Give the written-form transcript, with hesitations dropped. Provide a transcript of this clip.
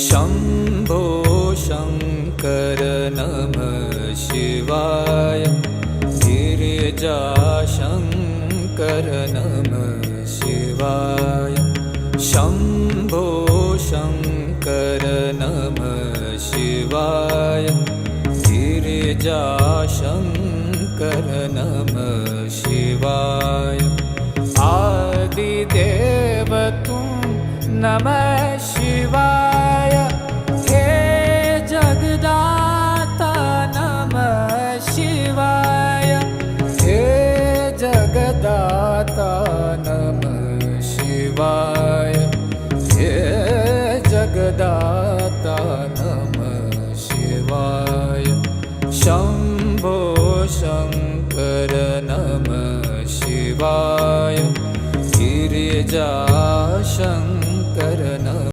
शम्भो शङ्कर नमः शिवाय गिरिजाशङ्कर नमः शिवाय शम्भो शङ्कर नमः शिवाय गिरिजाशङ्कर नमः शिवाय आदिदेव तुम नमः शिवाय हे जगदाता नमः शिवाय हे जगदाता नमः शिवाय हे जगदाता नमः शिवाय शम्भो शङ्कर नमः शिवाय गिरिजा